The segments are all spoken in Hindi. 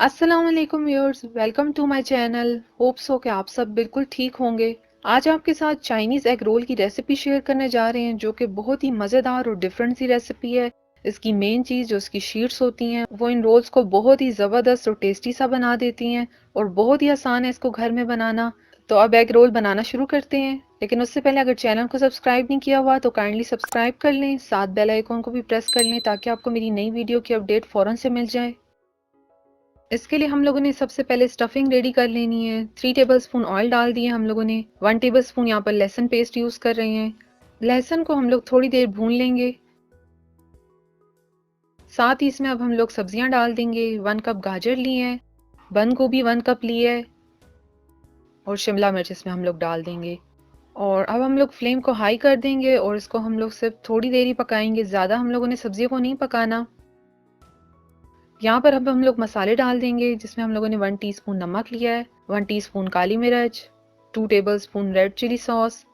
अस्सलाम वालेकुम viewers, welcome to my channel. Hope so कि आप सब बिल्कुल ठीक होंगे। आज आपके साथ चाइनीज़ एग रोल की रेसिपी शेयर करने जा रहे हैं, जो कि बहुत ही मज़ेदार और डिफरेंट सी रेसिपी है। इसकी मेन चीज़ जो इसकी शीट्स होती हैं वो इन रोल्स को बहुत ही ज़बरदस्त और टेस्टी सा बना देती हैं और बहुत ही आसान है इसको घर में बनाना। तो अब एग रोल बनाना शुरू करते हैं, लेकिन उससे पहले अगर चैनल को सब्सक्राइब नहीं किया हुआ तो काइंडली सब्सक्राइब कर लें, साथ बेल आइकॉन को भी प्रेस कर लें ताकि आपको मेरी नई वीडियो की अपडेट फ़ौरन से मिल जाए। इसके लिए हम लोगों ने सबसे पहले स्टफिंग रेडी कर लेनी है। 3 टेबलस्पून ऑयल डाल दिए हम लोगों ने। 1 टेबलस्पून यहाँ पर लहसुन पेस्ट यूज कर रहे हैं। लहसुन को हम लोग थोड़ी देर भून लेंगे। साथ ही इसमें अब हम लोग सब्जियां डाल देंगे। 1 कप गाजर लिए हैं, बंद गोभी 1 कप लिए है और शिमला मिर्च इसमें हम लोग डाल देंगे। और अब हम लोग फ्लेम को हाई कर देंगे और इसको हम लोग सिर्फ थोड़ी देर ही पकाएंगे, ज़्यादा हम लोगों ने सब्जियों को नहीं पकाना। यहाँ पर अब हम लोग मसाले डाल देंगे, जिसमें हम लोगों ने 1 टीस्पून नमक लिया है, 1 टीस्पून काली मिर्च, 2 tablespoon red chilli sauce,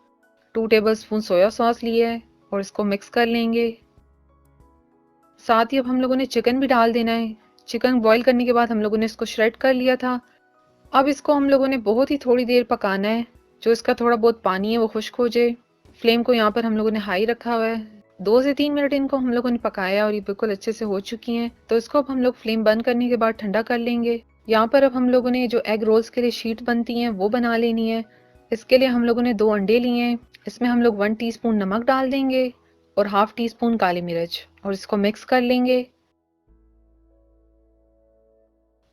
2 tablespoon soya sauce लिए है और इसको मिक्स कर लेंगे। साथ ही अब हम लोगों ने चिकन भी डाल देना है। चिकन बॉईल करने के बाद हम लोगों ने इसको श्रेड कर लिया था। अब इसको हम लोगों ने बहुत ही थोड़ी देर पकाना है, जो इसका थोड़ा बहुत पानी है वो खुश्क हो जाए। फ्लेम को यहाँ पर हम लोगों ने हाई रखा हुआ है। 2 से 3 मिनट इनको हम लोगों ने पकाया और ये बिल्कुल अच्छे से हो चुकी हैं। तो इसको अब हम लोग फ्लेम बंद करने के बाद ठंडा कर लेंगे। यहाँ पर अब हम लोगों ने जो एग रोल्स के लिए शीट बनती हैं वो बना लेनी है। इसके लिए हम लोगों ने 2 अंडे लिए हैं। इसमें हम लोग 1 टीस्पून नमक डाल देंगे और हाफ टी स्पून काली मिर्च और इसको मिक्स कर लेंगे।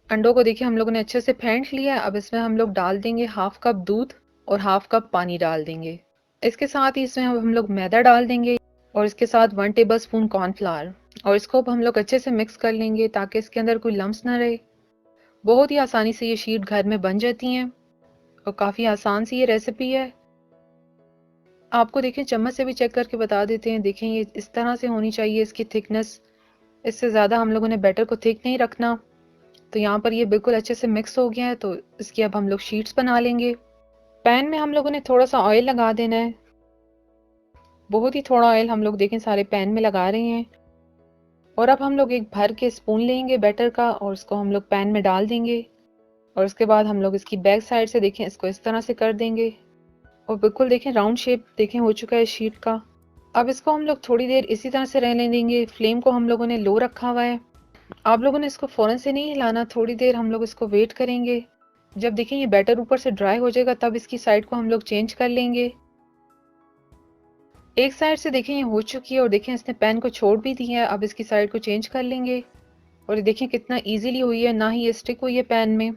अंडों को देखिए हम लोगों ने अच्छे से फेंट लिया है। अब इसमें हम लोग डाल देंगे हाफ कप दूध और हाफ कप पानी डाल देंगे। इसके साथ ही इसमें अब हम लोग मैदा डाल देंगे और इसके साथ 1 टेबलस्पून कॉर्नफ्लावर और इसको अब हम लोग अच्छे से मिक्स कर लेंगे ताकि इसके अंदर कोई लम्स ना रहे। बहुत ही आसानी से ये शीट घर में बन जाती हैं और काफ़ी आसान सी ये रेसिपी है। आपको देखें चम्मच से भी चेक करके बता देते हैं। देखें ये इस तरह से होनी चाहिए इसकी थिकनेस। इससे ज़्यादा हम लोगों ने बैटर को थिक नहीं रखना। तो यहाँ पर ये बिल्कुल अच्छे से मिक्स हो गया है। तो इसकी अब हम लोग शीट्स बना लेंगे। पैन में हम लोगों ने थोड़ा सा ऑयल लगा देना है। बहुत ही थोड़ा ऑयल हम लोग देखें सारे पैन में लगा रहे हैं। और अब हम लोग एक भर के स्पून लेंगे बैटर का और इसको हम लोग पैन में डाल देंगे। और उसके बाद हम लोग इसकी बैक साइड से देखें इसको इस तरह से कर देंगे और बिल्कुल देखें राउंड शेप देखें हो चुका है शीट का। अब इसको हम लोग थोड़ी देर इसी तरह से रहने देंगे। फ्लेम को हम लोगों ने लो रखा हुआ है। आप लोगों ने इसको फ़ौरन से नहीं हिलाना, थोड़ी देर हम लोग इसको वेट करेंगे। जब देखें ये बैटर ऊपर से ड्राई हो जाएगा तब इसकी साइड को हम लोग चेंज कर लेंगे। एक साइड से देखें ये हो चुकी है और देखें इसने पैन को छोड़ भी दिया है। अब इसकी साइड को चेंज कर लेंगे और ये देखें कितना इजीली हुई है, ना ही ये स्टिक हुई है पैन में।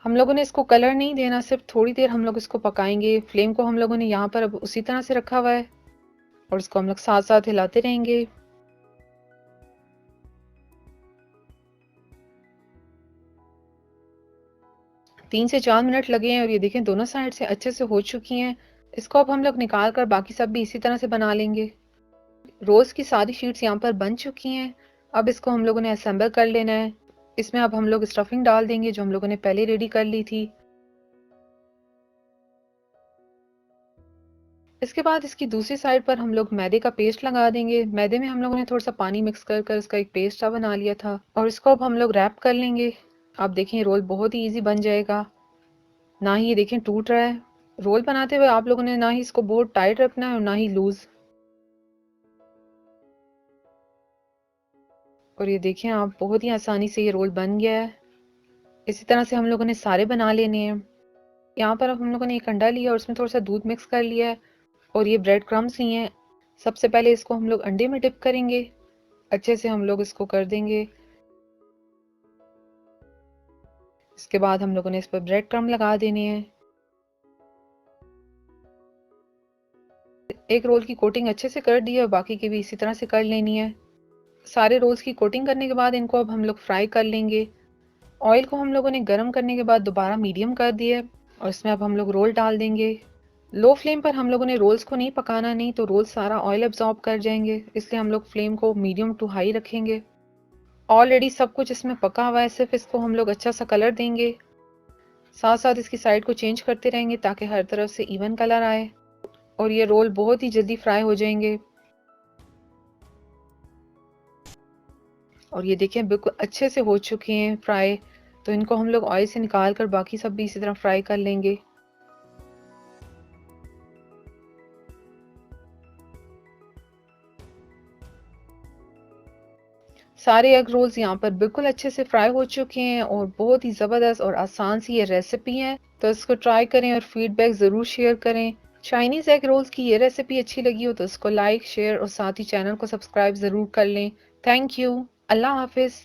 हम लोगों ने इसको कलर नहीं देना, सिर्फ थोड़ी देर हम लोग इसको पकाएंगे। फ्लेम को हम लोगों ने यहाँ पर अब उसी तरह से रखा हुआ है और इसको हम लोग साथ साथ हिलाते रहेंगे। 3 से 4 मिनट लगे हैं और ये देखें दोनों साइड से अच्छे से हो चुकी हैं। इसको अब हम लोग निकाल कर बाकी सब भी इसी तरह से बना लेंगे। रोज की सारी शीट्स यहाँ पर बन चुकी हैं। अब इसको हम लोगों ने असेंबल कर लेना है। इसमें अब हम लोग स्टफिंग डाल देंगे जो हम लोगों ने पहले रेडी कर ली थी। इसके बाद इसकी दूसरी साइड पर हम लोग मैदे का पेस्ट लगा देंगे। मैदे में हम लोगों ने थोड़ा सा पानी मिक्स कर कर इसका एक पेस्ट सा बना लिया था और इसको अब हम लोग रैप कर लेंगे। आप देखें रोल बहुत ही ईजी बन जाएगा, ना ही ये देखें टूट रहा है। रोल बनाते हुए आप लोगों ने ना ही इसको बहुत टाइट रखना है और ना ही लूज। और ये देखें आप बहुत ही आसानी से ये रोल बन गया है। इसी तरह से हम लोगों ने सारे बना लेने हैं। यहाँ पर अब हम लोगों ने एक अंडा लिया और उसमें थोड़ा सा दूध मिक्स कर लिया है और ये ब्रेड क्रम्स लिए हैं। सबसे पहले इसको हम लोग अंडे में डिप करेंगे। अच्छे से हम लोग इसको कर देंगे। इसके बाद हम लोगों ने इस पर ब्रेड क्रम्ब लगा देने हैं। एक रोल की कोटिंग अच्छे से कर दी है और बाकी की भी इसी तरह से कर लेनी है। सारे रोल्स की कोटिंग करने के बाद इनको अब हम लोग फ्राई कर लेंगे। ऑयल को हम लोगों ने गर्म करने के बाद दोबारा मीडियम कर दिया है और इसमें अब हम लोग रोल डाल देंगे। लो फ्लेम पर हम लोगों ने रोल्स को नहीं पकाना, नहीं तो रोल सारा ऑयल एब्जॉर्ब कर जाएंगे, इसलिए हम लोग फ्लेम को मीडियम टू हाई रखेंगे। ऑलरेडी सब कुछ इसमें पका हुआ है, सिर्फ इसको हम लोग अच्छा सा कलर देंगे। साथ साथ इसकी साइड को चेंज करते रहेंगे ताकि हर तरफ से इवन कलर आए और ये रोल बहुत ही जल्दी फ्राई हो जाएंगे। और ये देखें बिल्कुल अच्छे से हो चुके हैं फ्राई। तो इनको हम लोग ऑयल से निकाल कर बाकी सब भी इसी तरह फ्राई कर लेंगे। सारे एग रोल्स यहाँ पर बिल्कुल अच्छे से फ्राई हो चुके हैं और बहुत ही ज़बरदस्त और आसान सी ये रेसिपी है। तो इसको ट्राई करें और फीडबैक ज़रूर शेयर करें। चाइनीज़ एग रोल्स की ये रेसिपी अच्छी लगी हो तो इसको लाइक शेयर और साथ ही चैनल को सब्सक्राइब ज़रूर कर लें। Thank you. अल्लाह हाफिज़।